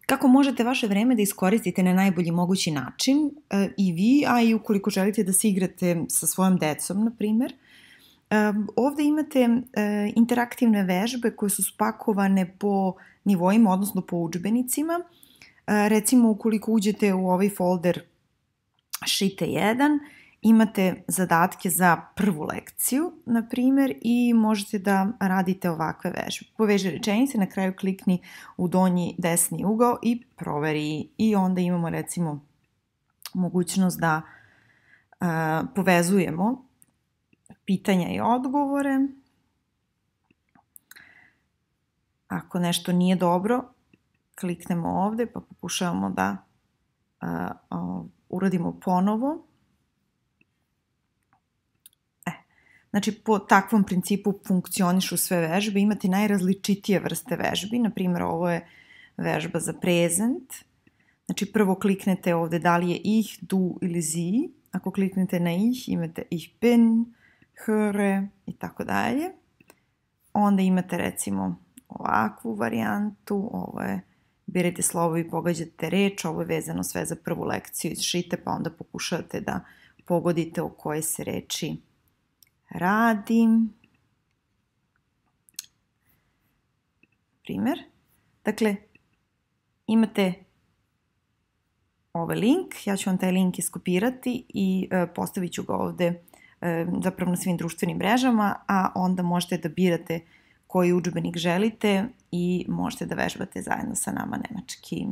kako možete vaše vreme da iskoristite na najbolji mogući način i vi, a i ukoliko želite da se igrate sa svojom decom, na primer. Ovde imate interaktivne vežbe koje su spakovane po nivoima, odnosno po udžbenicima. Recimo, ukoliko uđete u ovaj folder Šite 1, imate zadatke za prvu lekciju, na primer, i možete da radite ovakve vežbe. Poveži rečenice, na kraju klikni u donji desni ugao i proveri. I onda imamo, recimo, mogućnost da povezujemo pitanja i odgovore. Ako nešto nije dobro, kliknemo ovde pa pokušavamo da uradimo ponovo. Znači, po takvom principu funkcionišu sve vežbe. Imate najrazličitije vrste vežbi. Naprimjer, ovo je vežba za prezent. Znači, prvo kliknete ovde da li je ich, du ili sie. Ako kliknete na ich, imate ich bin, höre i tako dalje. Onda imate, recimo, ovakvu varijantu. Ovo je, birajte slovo i pogađate reč. Ovo je vezano sve za prvu lekciju iz Šite, pa onda pokušavate da pogodite o kojoj se reči radi. Primer. Dakle, imate ovaj link. Ja ću vam taj link iskopirati i postavit ću ga ovde zapravo na svim društvenim mrežama, a onda možete da birate koji udžbenik želite i možete da vežbate zajedno sa nama nemački.